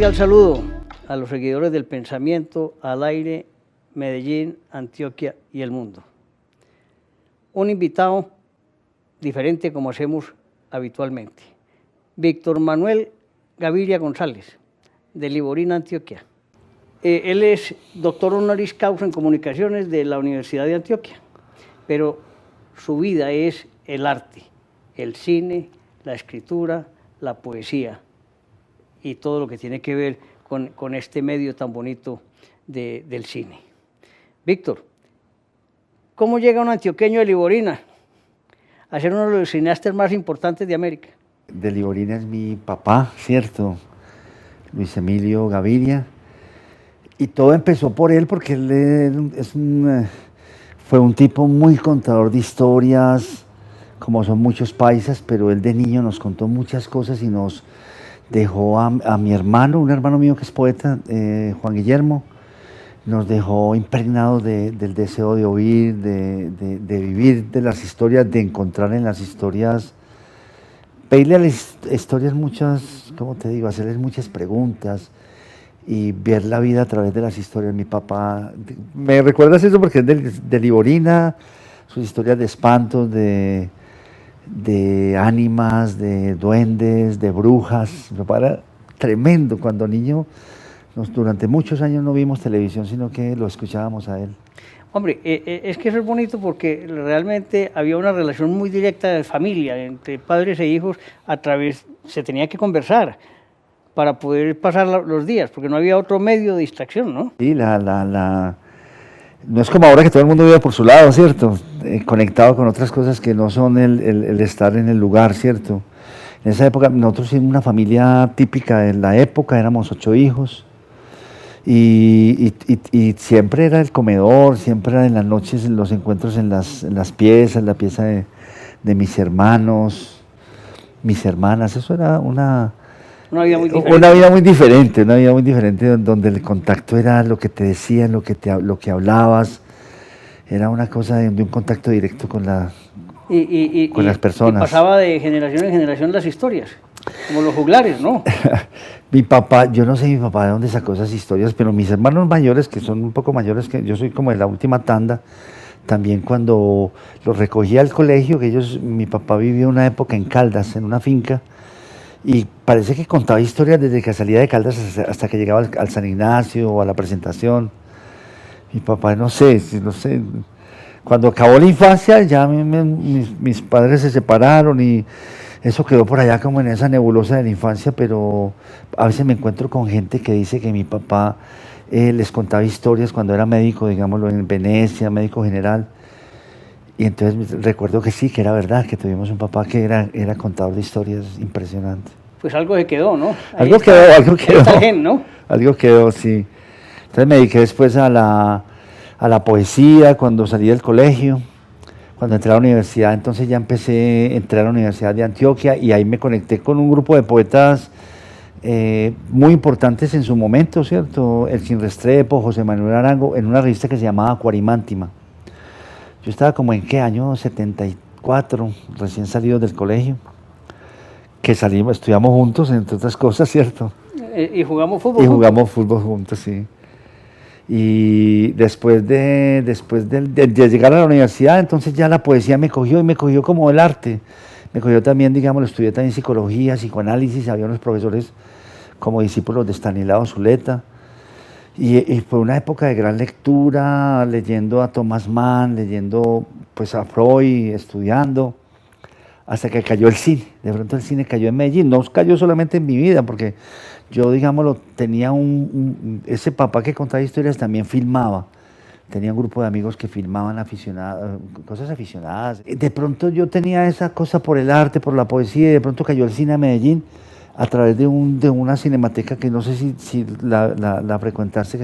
cordial saludo a los seguidores del pensamiento al aire, Medellín, Antioquia y el mundo. Un invitado diferente como hacemos habitualmente. Víctor Manuel Gaviria González, de Liborina, Antioquia. Él es doctor honoris causa en comunicaciones de la Universidad de Antioquia, pero su vida es el arte, el cine, la escritura, la poesía y todo lo que tiene que ver con este medio tan bonito del cine. Víctor, ¿cómo llega un antioqueño de Liborina a ser uno de los cineastas más importantes de América? De Liborina es mi papá, ¿cierto? Luis Emilio Gaviria. Y todo empezó por él porque él fue un tipo muy contador de historias, como son muchos paisas, pero él de niño nos contó muchas cosas y nos dejó a mi hermano, un hermano mío que es poeta, Juan Guillermo, nos dejó impregnados del deseo de oír, de vivir de las historias, de encontrar en las historias, pedirle a las historias muchas, ¿cómo te digo?, hacerles muchas preguntas y ver la vida a través de las historias. Mi papá, me recuerdas eso porque es de Liborina, sus historias de espantos, de ánimas, de duendes, de brujas. Mi papá era tremendo. Cuando niño, durante muchos años no vimos televisión, sino que lo escuchábamos a él. Hombre, es que eso es bonito porque realmente había una relación muy directa de familia, entre padres e hijos, se tenía que conversar para poder pasar los días, porque no había otro medio de distracción, ¿no? Sí, no es como ahora que todo el mundo vive por su lado, ¿cierto? Conectado con otras cosas que no son el estar en el lugar, ¿cierto? En esa época, nosotros éramos una familia típica de la época, éramos 8 hijos, y siempre era el comedor, siempre era en las noches los encuentros en las piezas, la pieza de mis hermanos, mis hermanas. Eso era una vida muy diferente. Una vida muy diferente, donde el contacto era lo que te decían, lo que hablabas, era una cosa de un contacto directo con las personas. Y pasaba de generación en generación las historias, como los juglares, ¿no? Mi papá, yo no sé mi papá de dónde sacó esas historias, pero mis hermanos mayores, que son un poco mayores que yo, soy como de la última tanda, también cuando los recogía al colegio, mi papá vivió una época en Caldas, en una finca, y parece que contaba historias desde que salía de Caldas hasta que llegaba al San Ignacio o a la presentación. Mi papá, no sé, cuando acabó la infancia ya mis padres se separaron y eso quedó por allá como en esa nebulosa de la infancia, pero a veces me encuentro con gente que dice que mi papá les contaba historias cuando era médico, digámoslo, en Venecia, médico general. Y entonces recuerdo que sí, que era verdad, que tuvimos un papá que era contador de historias impresionante. Pues algo se quedó, ¿no? Algo quedó. Está bien, ¿no? Algo quedó, sí. Entonces me dediqué después a la poesía cuando salí del colegio, cuando entré a la universidad. Entonces ya entré a la Universidad de Antioquia y ahí me conecté con un grupo de poetas muy importantes en su momento, ¿cierto? Elkin Restrepo, José Manuel Arango, en una revista que se llamaba Acuarimántima. Yo estaba como en ¿qué año? 74, recién salido del colegio, que estudiamos juntos, entre otras cosas, ¿cierto? Y jugamos fútbol. Y jugamos fútbol juntos, sí. Y después de llegar a la universidad, entonces ya la poesía me cogió y me cogió como el arte. Me cogió también, digamos, estudié también psicología, psicoanálisis, había unos profesores como discípulos de Stanislao Zuleta. Y fue una época de gran lectura, leyendo a Thomas Mann, leyendo pues a Freud, estudiando, hasta que cayó el cine. De pronto el cine cayó en Medellín, no cayó solamente en mi vida, porque yo, digámoslo, tenía ese papá que contaba historias también filmaba. Tenía un grupo de amigos que filmaban cosas aficionadas. De pronto yo tenía esa cosa por el arte, por la poesía, y de pronto cayó el cine a Medellín a través de una cinemateca que no sé si la frecuentaste,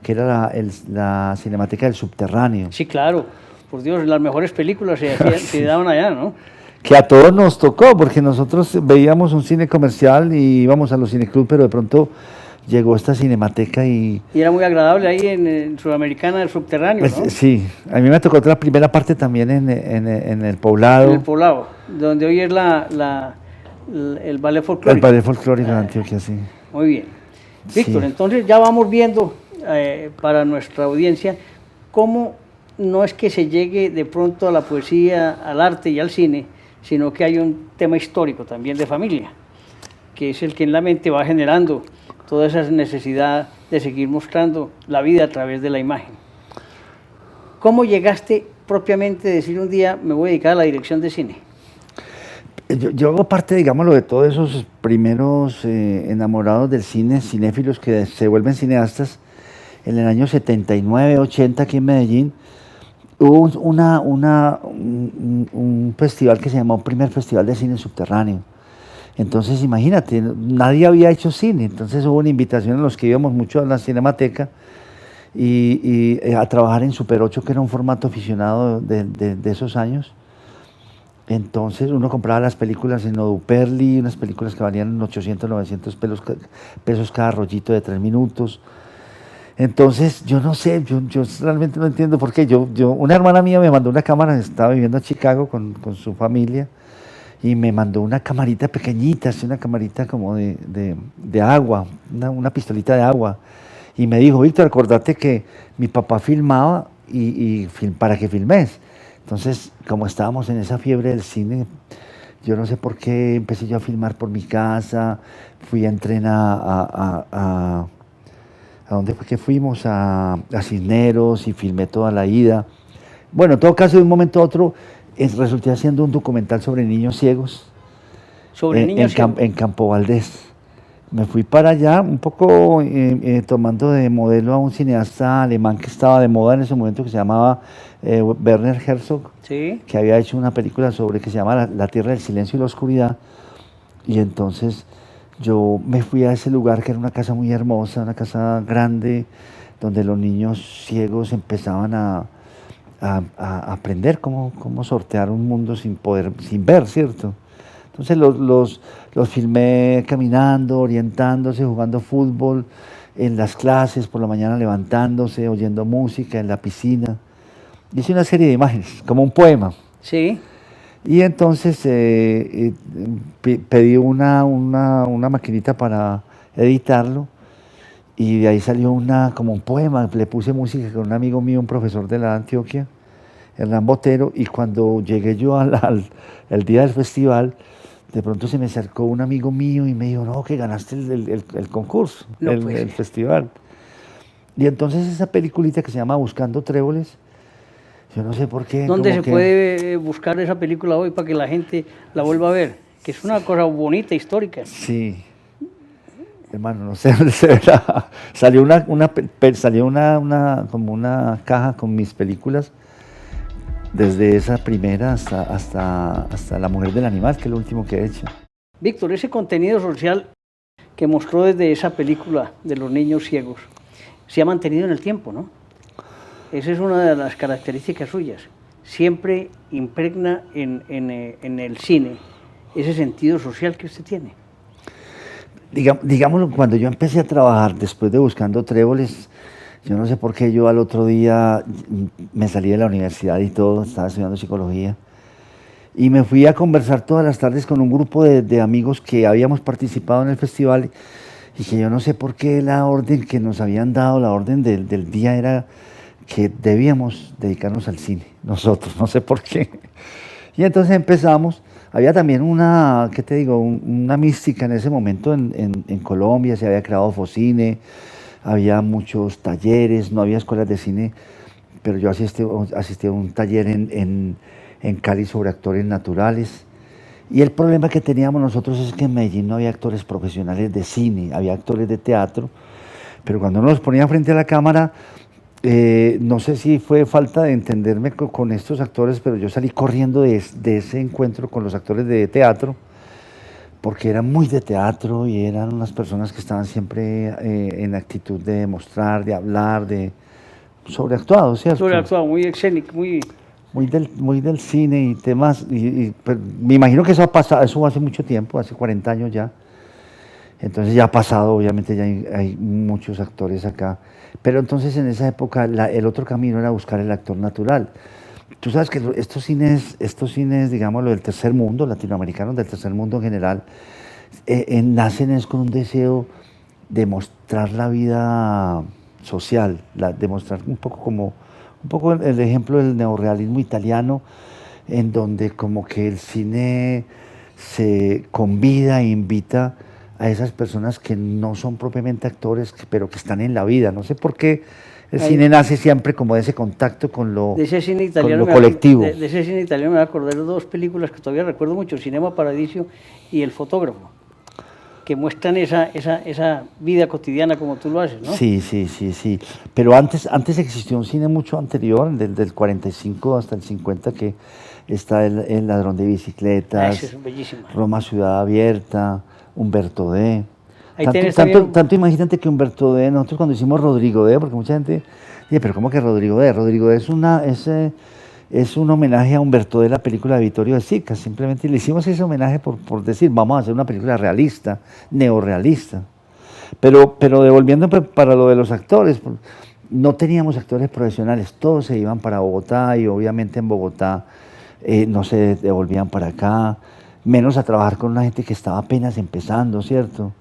que era la Cinemateca del Subterráneo. Sí, claro. Por Dios, las mejores películas se daban allá, ¿no? Que a todos nos tocó, porque nosotros veíamos un cine comercial y íbamos a los cineclubs, pero de pronto llegó esta cinemateca y era muy agradable ahí en Sudamericana del Subterráneo, ¿no? Sí, a mí me tocó la primera parte también en el Poblado. En el Poblado, donde hoy es el ballet folclórico. El ballet folclórico de Antioquia, sí. Muy bien. Víctor, Sí. entonces ya vamos viendo para nuestra audiencia cómo no es que se llegue de pronto a la poesía, al arte y al cine, sino que hay un tema histórico también de familia, que es el que en la mente va generando toda esa necesidad de seguir mostrando la vida a través de la imagen. ¿Cómo llegaste propiamente a decir un día me voy a dedicar a la dirección de cine? Yo hago parte, digámoslo, de todos esos primeros enamorados del cine, cinéfilos que se vuelven cineastas. En el año 79, 80, aquí en Medellín, hubo un festival que se llamó Primer Festival de Cine Subterráneo. Entonces, imagínate, nadie había hecho cine. Entonces hubo una invitación a los que íbamos mucho a la Cinemateca y a trabajar en Super 8, que era un formato aficionado de esos años. Entonces uno compraba las películas en Oduperli, unas películas que valían 800, 900 pesos cada rollito de 3 minutos. Entonces, yo no sé, yo realmente no entiendo por qué. Una hermana mía me mandó una cámara, estaba viviendo en Chicago con su familia, y me mandó una camarita pequeñita, así una camarita como de agua, una pistolita de agua. Y me dijo, Víctor, acordate que mi papá filmaba para que filmes. Entonces, como estábamos en esa fiebre del cine, yo no sé por qué empecé yo a filmar por mi casa, fui a entrenar ¿a dónde fue que fuimos? A Cisneros y filmé toda la ida. Bueno, en todo caso, de un momento a otro, resulté haciendo un documental sobre niños ciegos Sobre niños ciegos. en Campo Valdés. Me fui para allá un poco tomando de modelo a un cineasta alemán que estaba de moda en ese momento, que se llamaba Werner Herzog, Sí. que había hecho una película sobre que se llama La Tierra del Silencio y la Oscuridad. Y entonces yo me fui a ese lugar, que era una casa muy hermosa, una casa grande, donde los niños ciegos empezaban a aprender cómo sortear un mundo sin ver, ¿cierto? Entonces los filmé caminando, orientándose, jugando fútbol, en las clases, por la mañana levantándose, oyendo música, en la piscina. Hice una serie de imágenes, como un poema. Sí. Y entonces pedí una maquinita para editarlo, y de ahí salió como un poema. Le puse música con un amigo mío, un profesor de la Antioquia, Hernán Botero, y cuando llegué yo el día del festival, de pronto se me acercó un amigo mío y me dijo, no, que ganaste el concurso, No, el pues. festival. Y entonces esa peliculita que se llama Buscando Tréboles, yo no sé por qué. ¿Dónde como se que- puede buscar esa película hoy para que la gente la vuelva a ver? Que es una cosa bonita, histórica. Sí, hermano, no sé dónde se verá. Salió como una caja con mis películas, desde esa primera hasta La Mujer del Animal, que es lo último que he hecho. Víctor, ese contenido social que mostró desde esa película de los niños ciegos se ha mantenido en el tiempo, ¿no? Esa es una de las características suyas. Siempre impregna en el cine ese sentido social que usted tiene. Digámoslo, cuando yo empecé a trabajar después de Buscando Tréboles, yo no sé por qué yo al otro día me salí de la universidad y todo, estaba estudiando psicología, y me fui a conversar todas las tardes con un grupo de amigos que habíamos participado en el festival, y que yo no sé por qué la orden que nos habían dado, la orden del día era que debíamos dedicarnos al cine, nosotros, no sé por qué. Y entonces empezamos. Había también ¿qué te digo? Una mística en ese momento en Colombia. Se había creado Focine, había muchos talleres, no había escuelas de cine, pero yo asistí a un taller en Cali sobre actores naturales. Y el problema que teníamos nosotros es que en Medellín no había actores profesionales de cine, había actores de teatro, pero cuando uno los ponía frente a la cámara, no sé si fue falta de entenderme con estos actores, pero yo salí corriendo de ese encuentro con los actores de teatro, porque eran muy de teatro y eran unas personas que estaban siempre en actitud de mostrar, de hablar, de sobreactuado, ¿cierto? Sobreactuado, muy escénico, muy... Muy del cine y temas, pues, me imagino que eso ha pasado, eso hace mucho tiempo, hace 40 años ya. Entonces ya ha pasado, obviamente ya hay muchos actores acá. Pero entonces en esa época el otro camino era buscar el actor natural. Tú sabes que estos cines, digámoslo, del tercer mundo, latinoamericanos del tercer mundo en general, nacen es con un deseo demostrar la vida social, demostrar un poco como, un poco el ejemplo del neorrealismo italiano, en donde como que el cine se convida e invita a esas personas que no son propiamente actores, pero que están en la vida. No sé por qué el cine nace siempre como de ese contacto con de ese cine italiano, con lo colectivo. De ese cine italiano me voy a acordar de dos películas que todavía recuerdo mucho, Cinema Paradiso y El fotógrafo, que muestran esa vida cotidiana como tú lo haces, ¿no? Sí, sí, sí, sí. Pero antes existió un cine mucho anterior, del 45 hasta el 50, que está el Ladrón de Bicicletas, Ese es bellísimo. Roma Ciudad Abierta, Humberto D. Ahí tenés también... Tanto imagínate que Humberto D, nosotros cuando hicimos Rodrigo D, porque mucha gente dice, pero ¿cómo que Rodrigo D? Rodrigo D es un homenaje a Humberto D, la película de Vittorio de Sica. Simplemente le hicimos ese homenaje por decir, vamos a hacer una película realista, neorrealista. Pero devolviendo para lo de los actores, no teníamos actores profesionales, todos se iban para Bogotá y obviamente en Bogotá no se devolvían para acá, menos a trabajar con una gente que estaba apenas empezando, ¿cierto?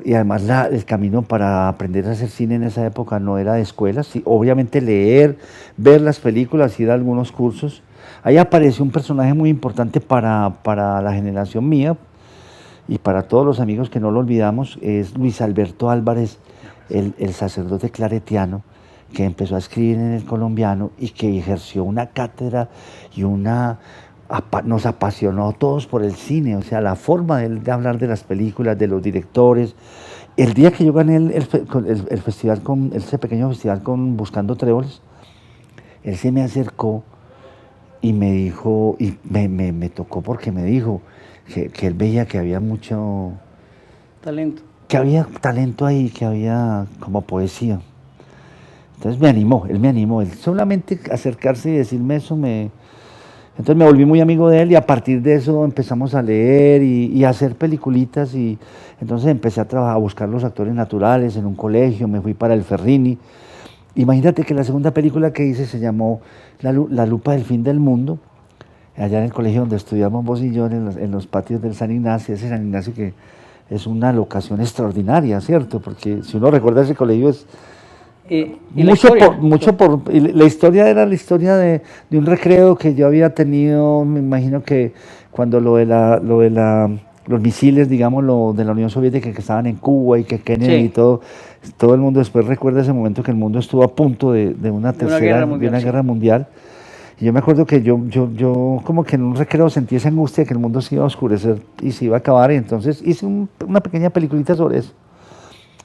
Y además el camino para aprender a hacer cine en esa época no era de escuelas, sí, obviamente leer, ver las películas, ir a algunos cursos. Ahí apareció un personaje muy importante para la generación mía y para todos los amigos que no lo olvidamos, es Luis Alberto Álvarez, el sacerdote claretiano, que empezó a escribir en el colombiano y que ejerció una cátedra y nos apasionó a todos por el cine, o sea, la forma de hablar de las películas, de los directores. El día que yo gané el festival, ese pequeño festival con Buscando Tréboles, él se me acercó y me dijo, y me tocó porque me dijo que él veía que había mucho talento. Que había talento ahí, que había como poesía. Entonces me animó, él solamente acercarse y decirme eso Entonces me volví muy amigo de él y a partir de eso empezamos a leer y a hacer peliculitas y entonces empecé a trabajar, a buscar los actores naturales en un colegio, me fui para el Ferrini. Imagínate que la segunda película que hice se llamó La lupa del fin del mundo, allá en el colegio donde estudiamos vos y yo, en los patios del San Ignacio, ese San Ignacio que es una locación extraordinaria, ¿cierto? Porque si uno recuerda ese colegio es la historia era la historia de un recreo que yo había tenido, me imagino que cuando los misiles, digamos, de la Unión Soviética que estaban en Cuba y que Kennedy y todo el mundo después recuerda ese momento que el mundo estuvo a punto de una guerra mundial. Y yo me acuerdo que yo como que en un recreo sentí esa angustia de que el mundo se iba a oscurecer y se iba a acabar, y entonces hice una pequeña peliculita sobre eso.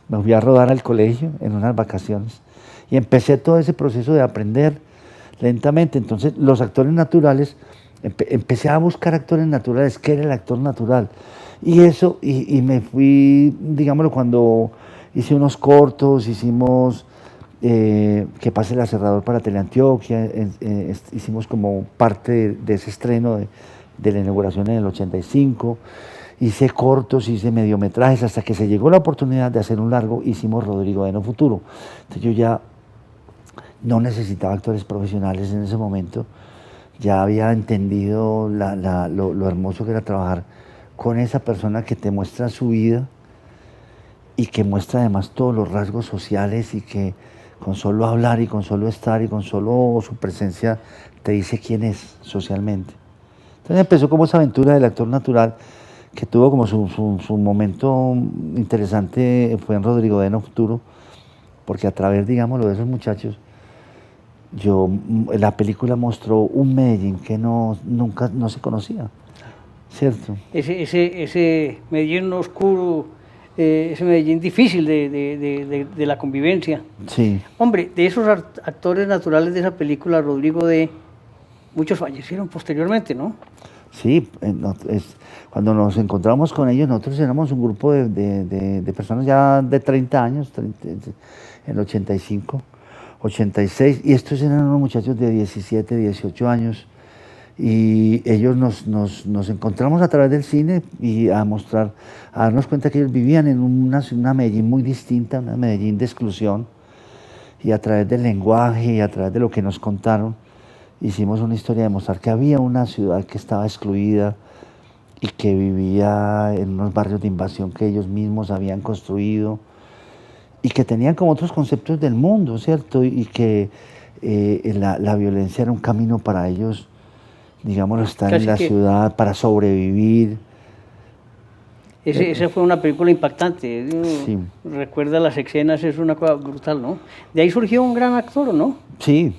Me fui a rodar al colegio en unas vacaciones y empecé todo ese proceso de aprender lentamente. Entonces los actores naturales, empecé a buscar actores naturales, ¿qué era el actor natural? Y eso, y me fui, digámoslo, cuando hice unos cortos, hicimos... que pase el aserrador para Teleantioquia, hicimos como parte de ese estreno de la inauguración en el 85, hice cortos, hice mediometrajes, hasta que se llegó la oportunidad de hacer un largo, hicimos Rodrigo de No Futuro. Entonces yo ya no necesitaba actores profesionales en ese momento, ya había entendido lo hermoso que era trabajar con esa persona que te muestra su vida y que muestra además todos los rasgos sociales y que con solo hablar y con solo estar y con solo su presencia te dice quién es socialmente. Entonces empezó como esa aventura del actor natural que tuvo como su momento interesante, fue en Rodrigo de No Futuro, porque a través, digámoslo, de esos muchachos, la película mostró un Medellín que nunca se conocía, ¿cierto? Ese Medellín oscuro, ese Medellín difícil de la convivencia. Sí. Hombre, de esos actores naturales de esa película, Rodrigo de... Muchos fallecieron posteriormente, ¿no? Sí, cuando nos encontramos con ellos, nosotros éramos un grupo de personas ya de 30 años, en el 85, 86, y estos eran unos muchachos de 17, 18 años, y ellos nos encontramos a través del cine y a darnos cuenta que ellos vivían en una Medellín muy distinta, una Medellín de exclusión, y a través del lenguaje y a través de lo que nos contaron, hicimos una historia de mostrar que había una ciudad que estaba excluida y que vivía en unos barrios de invasión que ellos mismos habían construido y que tenían como otros conceptos del mundo, ¿cierto? Y que la violencia era un camino para ellos, digámoslo, estar Casi en la que ciudad para sobrevivir. esa fue una película impactante. Sí, Recuerda las escenas, es una cosa brutal, ¿no? De ahí surgió un gran actor, ¿no? sí,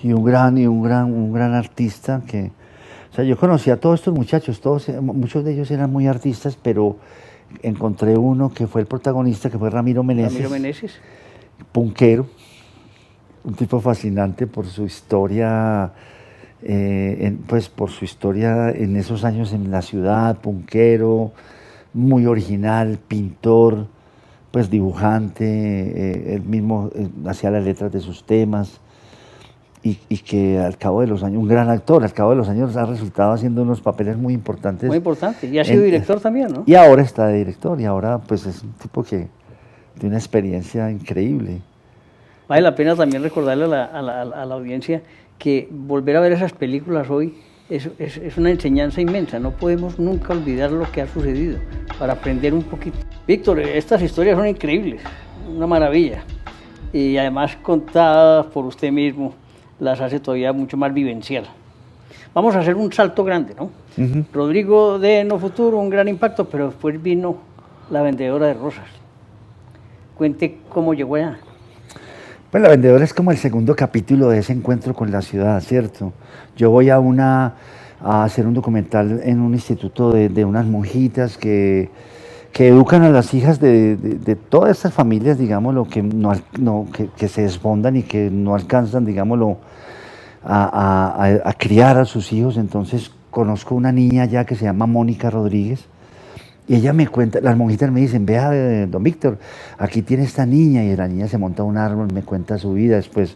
y un gran artista que, o sea, yo conocí a todos estos muchachos, muchos de ellos eran muy artistas, pero encontré uno que fue el protagonista, que fue Ramiro Ramiro Meneses, Meneses. punquero, un tipo fascinante por su historia, pues por su historia en esos años en la ciudad, punquero, muy original, pintor, pues dibujante, él mismo hacía las letras de sus temas y que al cabo de los años, un gran actor, al cabo de los años ha resultado haciendo unos papeles muy importantes. Muy importante. Y ha sido director también, ¿no? Y ahora está de director y ahora pues es un tipo que tiene una experiencia increíble. Vale la pena también recordarle a la audiencia que volver a ver esas películas hoy es una enseñanza inmensa. No podemos nunca olvidar lo que ha sucedido para aprender un poquito. Víctor, estas historias son increíbles, una maravilla. Y además contadas por usted mismo las hace todavía mucho más vivencial. Vamos a hacer un salto grande, ¿no? Rodrigo de No Futuro, un gran impacto, pero después vino La Vendedora de Rosas. Cuente cómo llegó allá. Pues La Vendedora es como el segundo capítulo de ese encuentro con la ciudad, ¿cierto? Yo voy a hacer un documental en un instituto de unas monjitas que educan a las hijas de todas estas familias, digámoslo, que se desfondan y que no alcanzan, digámoslo, a criar a sus hijos. Entonces conozco una niña ya que se llama Mónica Rodríguez, y ella me cuenta, las monjitas me dicen, vea, don Víctor, aquí tiene esta niña, y la niña se monta a un árbol, me cuenta su vida, después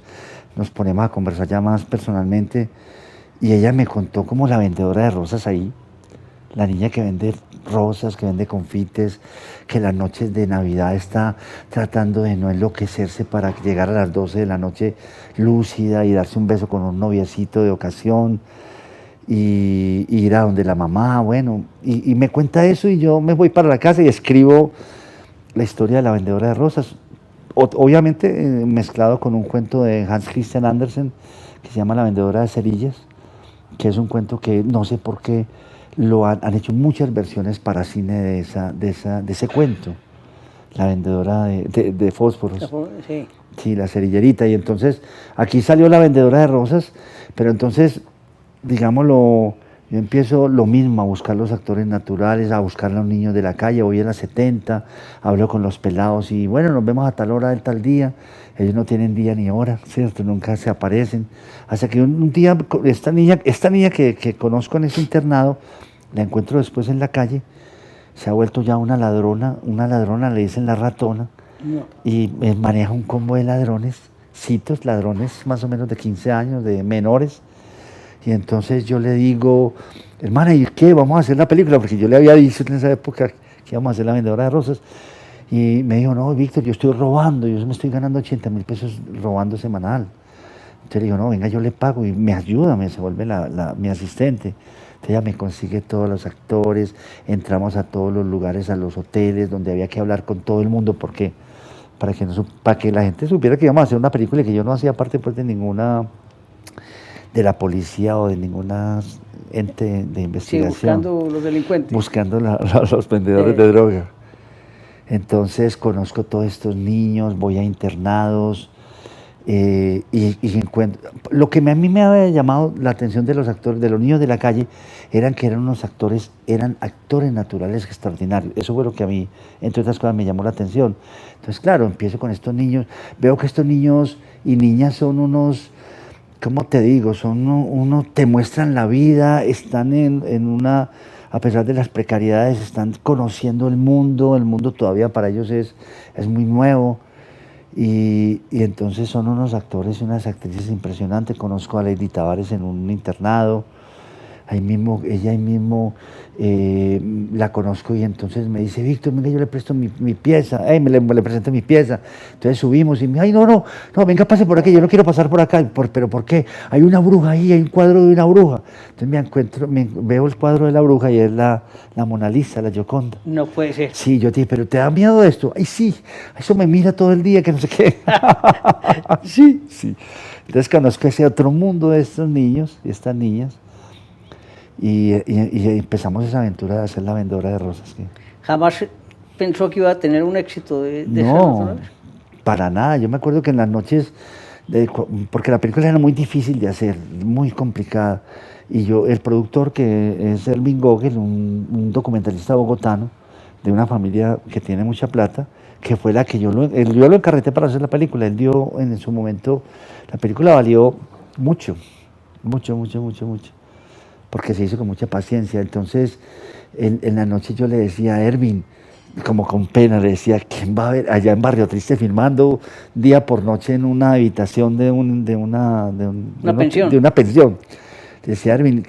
nos ponemos a conversar ya más personalmente, y ella me contó como la vendedora de rosas ahí, la niña que vende rosas, que vende confites, que las noches de Navidad está tratando de no enloquecerse para llegar a las 12 de la noche lúcida y darse un beso con un noviecito de ocasión, y ir a donde la mamá, bueno, y me cuenta eso y yo me voy para la casa y escribo la historia de la vendedora de rosas, obviamente mezclado con un cuento de Hans Christian Andersen que se llama La vendedora de cerillas, que es un cuento que no sé por qué han hecho muchas versiones para cine de ese cuento, la vendedora de fósforos. Sí. Sí, la cerillerita. Y entonces aquí salió La vendedora de rosas, pero entonces, digámoslo, yo empiezo lo mismo, a buscar los actores naturales, a buscar a los niños de la calle. Voy a las 70, hablo con los pelados y bueno, nos vemos a tal hora del tal día. Ellos no tienen día ni hora, ¿cierto? Nunca se aparecen. Hasta que un día esta niña que conozco en ese internado, la encuentro después en la calle, se ha vuelto ya una ladrona le dicen la ratona, No. y maneja un combo de ladrones, ladrones más o menos de 15 años, de menores. Y entonces yo le digo, hermana, ¿y qué? ¿Vamos a hacer la película? Porque yo le había dicho en esa época que íbamos a hacer La vendedora de rosas. Y me dijo, no, Víctor, yo estoy robando, yo me estoy ganando 80.000 pesos robando semanal. Entonces le digo, no, venga, yo le pago y me ayuda, se vuelve mi asistente. Entonces ella me consigue todos los actores, entramos a todos los lugares, a los hoteles, donde había que hablar con todo el mundo, porque para que la gente supiera que íbamos a hacer una película y que yo no hacía parte pues de ninguna, de la policía o de ninguna ente de investigación. Sí, buscando los delincuentes. Buscando los vendedores de droga. Entonces conozco todos estos niños, voy a internados, y encuentro. Lo que a mí me había llamado la atención de los actores, de los niños de la calle, eran que eran actores naturales extraordinarios. Eso fue lo que a mí, entre otras cosas, me llamó la atención. Entonces, claro, empiezo con estos niños, veo que estos niños y niñas son unos, ¿cómo te digo? Te muestran la vida, están a pesar de las precariedades, están conociendo el mundo todavía para ellos es muy nuevo. Y entonces son unos actores y unas actrices impresionantes. Conozco a Lady Tavares en un internado, ella ahí mismo la conozco y entonces me dice, Víctor, venga, yo le presto mi pieza, le presento mi pieza. Entonces subimos y me dice, ay, no, venga, pase por aquí, yo no quiero pasar por acá. ¿Pero por qué? Hay una bruja ahí, hay un cuadro de una bruja. Entonces veo el cuadro de la bruja y es la Mona Lisa, la Gioconda. No puede ser. Sí, yo dije, pero ¿te da miedo esto? Ay, sí, eso me mira todo el día, que no sé qué. Sí. Entonces conozco ese otro mundo de estos niños y estas niñas. Y empezamos esa aventura de hacer la vendedora de rosas. ¿Jamás pensó que iba a tener un éxito de esa No, naturaleza? para nada. Yo me acuerdo que en las noches, porque la película era muy difícil de hacer, muy complicada. Y el productor, que es Ervin Gogel, un documentalista bogotano, de una familia que tiene mucha plata, que fue la que yo lo encarreté para hacer la película. Él dio en su momento, la película valió mucho, porque se hizo con mucha paciencia. Entonces, en la noche yo le decía a Ervin, como con pena, le decía, ¿quién va a ver allá en Barrio Triste filmando día por noche en una habitación de una pensión? De una pensión. Le decía a Ervin,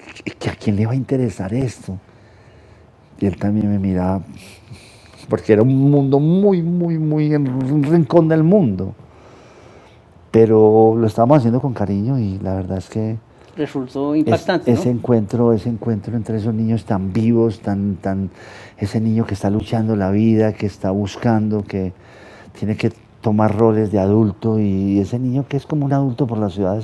¿a quién le va a interesar esto? Y él también me miraba, porque era un mundo muy en un rincón del mundo. Pero lo estábamos haciendo con cariño y la verdad es que resultó impactante, ese encuentro entre esos niños tan vivos, ese niño que está luchando la vida, que está buscando, que tiene que tomar roles de adulto, y ese niño que es como un adulto por la ciudad.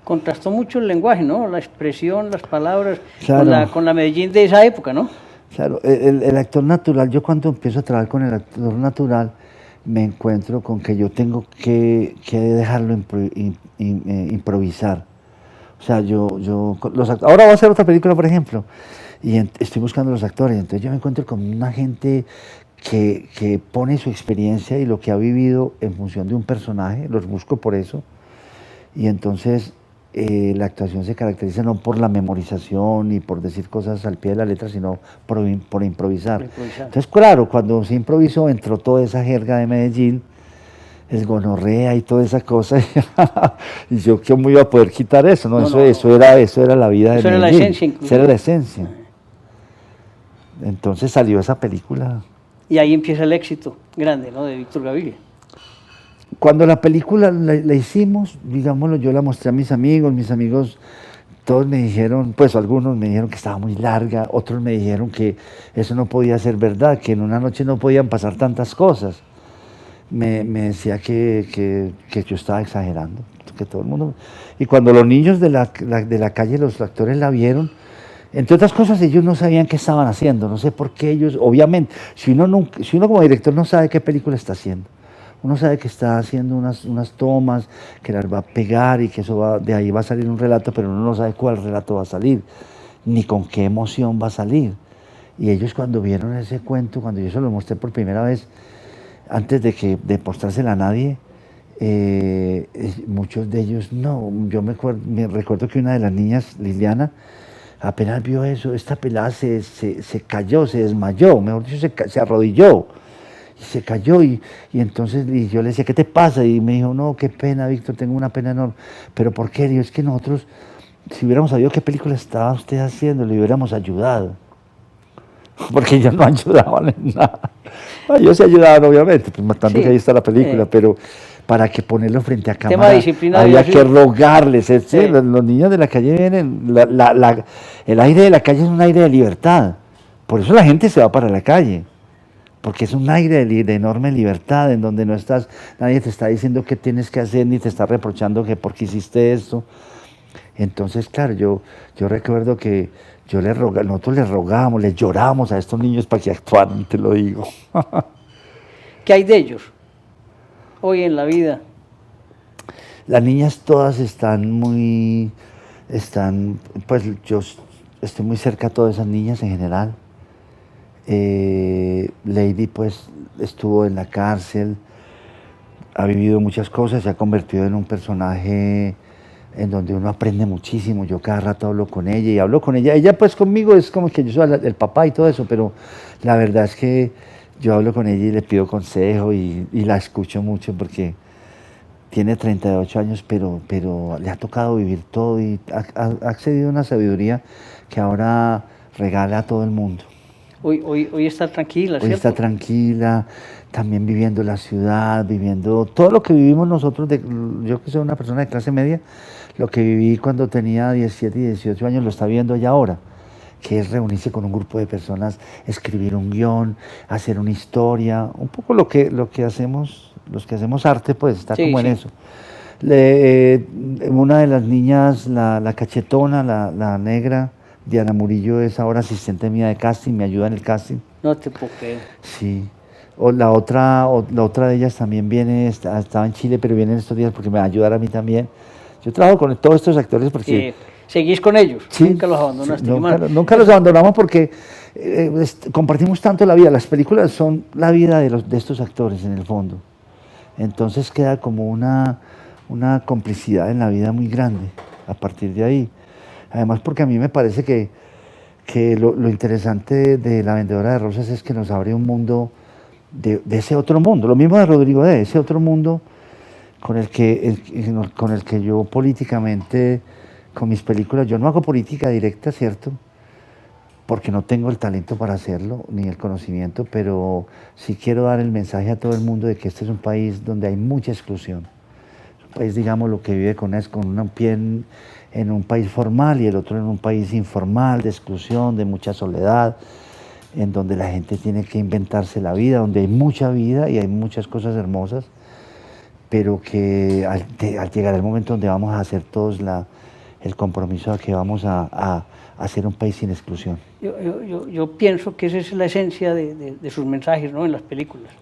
Contrastó mucho el lenguaje, ¿no? La expresión, las palabras, claro, con la Medellín de esa época, ¿no? Claro, el actor natural, yo cuando empiezo a trabajar con el actor natural, me encuentro con que yo tengo que dejarlo improvisar. O sea, ahora voy a hacer otra película, por ejemplo, y estoy buscando los actores. Entonces yo me encuentro con una gente que pone su experiencia y lo que ha vivido en función de un personaje, los busco por eso. Y entonces la actuación se caracteriza no por la memorización y por decir cosas al pie de la letra, sino por improvisar. Entonces, claro, cuando se improvisó, entró toda esa jerga de Medellín, el gonorrea y toda esa cosa, y yo, ¿cómo iba a poder quitar eso? No, eso era la vida de Medellín. Eso era la esencia, incluso. Eso era la esencia. Entonces salió esa película. Y ahí empieza el éxito grande, ¿no?, de Víctor Gaviria. Cuando la película la hicimos, digámoslo, yo la mostré a mis amigos todos me dijeron, pues algunos me dijeron que estaba muy larga, otros me dijeron que eso no podía ser verdad, que en una noche no podían pasar tantas cosas. Me decía que yo estaba exagerando, que todo el mundo... Y cuando los niños de la calle, los actores la vieron, entre otras cosas, ellos no sabían qué estaban haciendo, no sé por qué ellos, obviamente, si uno como director no sabe qué película está haciendo, uno sabe que está haciendo unas tomas, que las va a pegar y que de ahí va a salir un relato, pero uno no sabe cuál relato va a salir, ni con qué emoción va a salir. Y ellos cuando vieron ese cuento, cuando yo se lo mostré por primera vez, antes de mostrársela a nadie, muchos de ellos no. Yo me recuerdo que una de las niñas, Liliana, apenas vio eso, esta pelada se cayó, se desmayó, mejor dicho, se arrodilló. Y se cayó y entonces yo le decía, ¿qué te pasa? Y me dijo, no, qué pena, Víctor, tengo una pena enorme. ¿Pero por qué? Digo, es que nosotros, si hubiéramos sabido qué película estaba usted haciendo, le hubiéramos ayudado. Porque ellos no ayudaban en nada. Ellos se ayudaban, obviamente, pues matando sí, que ahí está la película, pero para que ponerlo frente a cámara había que rogarles. Sí. Los niños de la calle vienen, el aire de la calle es un aire de libertad. Por eso la gente se va para la calle. Porque es un aire de enorme libertad, en donde no estás, nadie te está diciendo qué tienes que hacer, ni te está reprochando que por qué hiciste esto. Entonces, claro, yo recuerdo que nosotros les rogábamos, les llorábamos a estos niños para que actuaran, te lo digo. ¿Qué hay de ellos hoy en la vida? Las niñas todas pues yo estoy muy cerca a todas esas niñas en general. Lady pues estuvo en la cárcel, ha vivido muchas cosas, se ha convertido en un personaje en donde uno aprende muchísimo. Yo cada rato hablo con ella y hablo con ella pues conmigo es como que yo soy el papá y todo eso, pero la verdad es que yo hablo con ella y le pido consejo y la escucho mucho porque tiene 38 años, pero le ha tocado vivir todo y ha accedido a una sabiduría que ahora regala a todo el mundo. Hoy está tranquila, Hoy ¿cierto? está tranquila, también viviendo la ciudad, viviendo todo lo que vivimos nosotros, yo que soy una persona de clase media, lo que viví cuando tenía 17 y 18 años lo está viviendo ella ahora, que es reunirse con un grupo de personas, escribir un guión, hacer una historia, un poco lo que hacemos, los que hacemos arte, pues está Sí, como en sí. eso. Una de las niñas, la cachetona, la negra, Diana Murillo, es ahora asistente mía de casting, me ayuda en el casting. No te puedo creer. Sí. O la otra de ellas también viene, estaba en Chile, pero viene en estos días porque me va a ayudar a mí también. Yo trabajo con todos estos actores porque... ¿Seguís con ellos? Sí, Nunca los abandonaste. sí, qué mal. nunca los abandonamos porque compartimos tanto la vida. Las películas son la vida de estos actores en el fondo. Entonces queda como una complicidad en la vida muy grande a partir de ahí. Además porque a mí me parece que lo interesante de La Vendedora de Rosas es que nos abre un mundo de ese otro mundo. Lo mismo de Rodrigo D., ese otro mundo con el que yo políticamente, con mis películas, yo no hago política directa, ¿cierto? Porque no tengo el talento para hacerlo, ni el conocimiento, pero sí quiero dar el mensaje a todo el mundo de que este es un país donde hay mucha exclusión. Es un país, digamos, lo que vive con un pie en un país formal y el otro en un país informal, de exclusión, de mucha soledad, en donde la gente tiene que inventarse la vida, donde hay mucha vida y hay muchas cosas hermosas, pero que al llegar el momento donde vamos a hacer todos el compromiso de que vamos a hacer un país sin exclusión. Yo pienso que esa es la esencia de sus mensajes, ¿no? En las películas.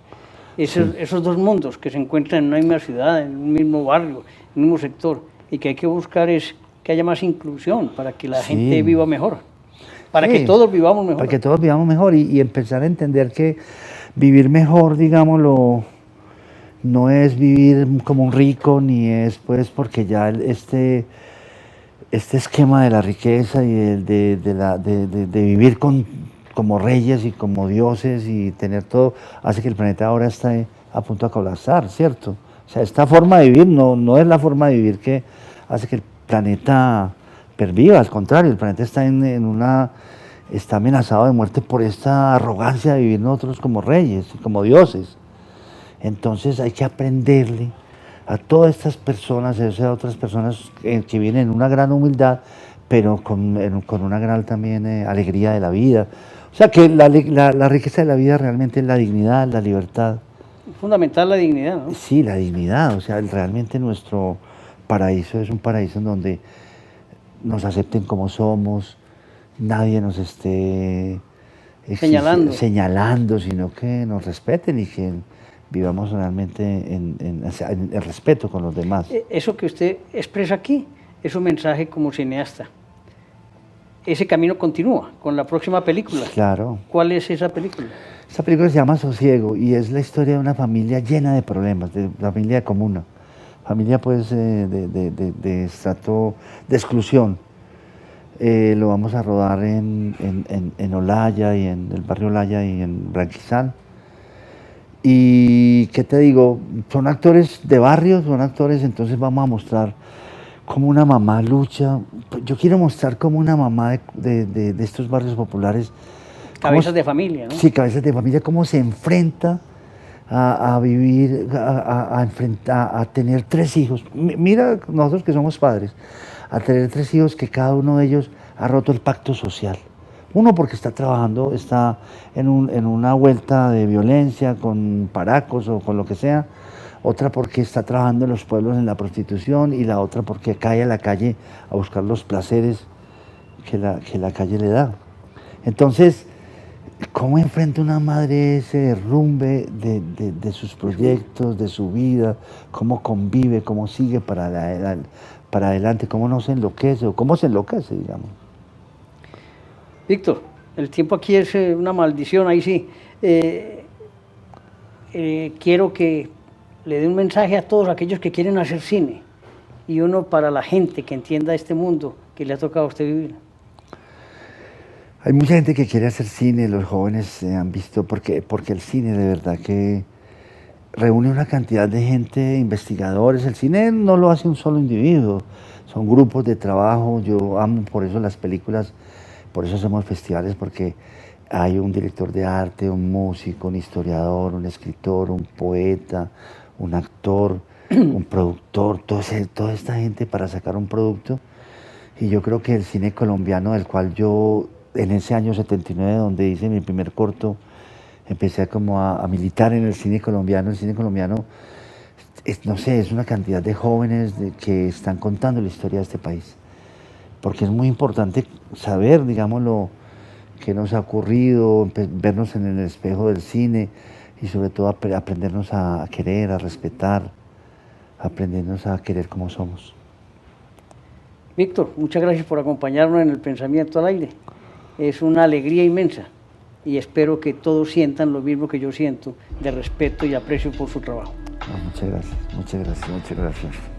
Esos dos mundos que se encuentran en una misma ciudad, en un mismo barrio, en un mismo sector, y que hay que buscar es que haya más inclusión para que la gente viva mejor, para que todos vivamos mejor. Para que todos vivamos mejor y empezar a entender que vivir mejor, digámoslo, no es vivir como un rico, ni es pues porque ya este esquema de la riqueza y de vivir como reyes y como dioses y tener todo, hace que el planeta ahora esté a punto de colapsar, ¿cierto? O sea, esta forma de vivir no es la forma de vivir que hace que el planeta perviva, al contrario, el planeta está está amenazado de muerte por esta arrogancia de vivir nosotros como reyes y como dioses. Entonces hay que aprenderle a todas estas personas, a otras personas que vienen en una gran humildad, pero con una gran también alegría de la vida. O sea que la riqueza de la vida realmente es la dignidad, la libertad. Fundamental la dignidad, ¿no? Sí, la dignidad. O sea, realmente nuestro paraíso es un paraíso en donde nos acepten como somos, nadie nos esté señalando, sino que nos respeten y que vivamos realmente en respeto con los demás. Eso que usted expresa aquí es un mensaje como cineasta. Ese camino continúa con la próxima película. Claro. ¿Cuál es esa película? Esa película se llama Sosiego y es la historia de una familia llena de problemas, de la familia de comuna, familia pues de estrato de exclusión. Lo vamos a rodar en Olaya y en el barrio Olaya y en Branquizal. Y qué te digo, son actores de barrio, son actores, entonces vamos a mostrar cómo una mamá lucha. Yo quiero mostrar cómo una mamá de estos barrios populares. Cabezas de familia, ¿no? Sí, cabezas de familia, cómo se enfrenta a vivir, a tener 3 hijos. Mira, nosotros que somos padres, a tener 3 hijos que cada uno de ellos ha roto el pacto social. Uno porque está trabajando, está en una vuelta de violencia con paracos o con lo que sea. Otra porque está trabajando en los pueblos en la prostitución y la otra porque cae a la calle a buscar los placeres que la calle le da. Entonces, ¿cómo enfrenta una madre ese derrumbe de sus proyectos, de su vida? ¿Cómo convive? ¿Cómo sigue para adelante? ¿Cómo no se enloquece o cómo se enloquece, digamos? Víctor, el tiempo aquí es una maldición, ahí sí. Quiero que le dé un mensaje a todos aquellos que quieren hacer cine y uno para la gente que entienda este mundo que le ha tocado a usted vivir. Hay mucha gente que quiere hacer cine, los jóvenes han visto, porque el cine de verdad que reúne una cantidad de gente, investigadores. El cine no lo hace un solo individuo, son grupos de trabajo. Yo amo por eso las películas Por eso hacemos festivales, porque hay un director de arte, un músico, un historiador, un escritor, un poeta, un actor, un productor, toda esta gente para sacar un producto. Y yo creo que el cine colombiano, del cual yo en ese año 79, donde hice mi primer corto, empecé como a militar en el cine colombiano. El cine colombiano, no sé, es una cantidad de jóvenes que están contando la historia de este país. Porque es muy importante saber, digamos, lo que nos ha ocurrido, vernos en el espejo del cine y sobre todo aprendernos a querer, a respetar, aprendernos a querer como somos. Víctor, muchas gracias por acompañarnos en el Pensamiento al Aire. Es una alegría inmensa y espero que todos sientan lo mismo que yo siento, de respeto y aprecio por su trabajo. Muchas gracias, muchas gracias, muchas gracias.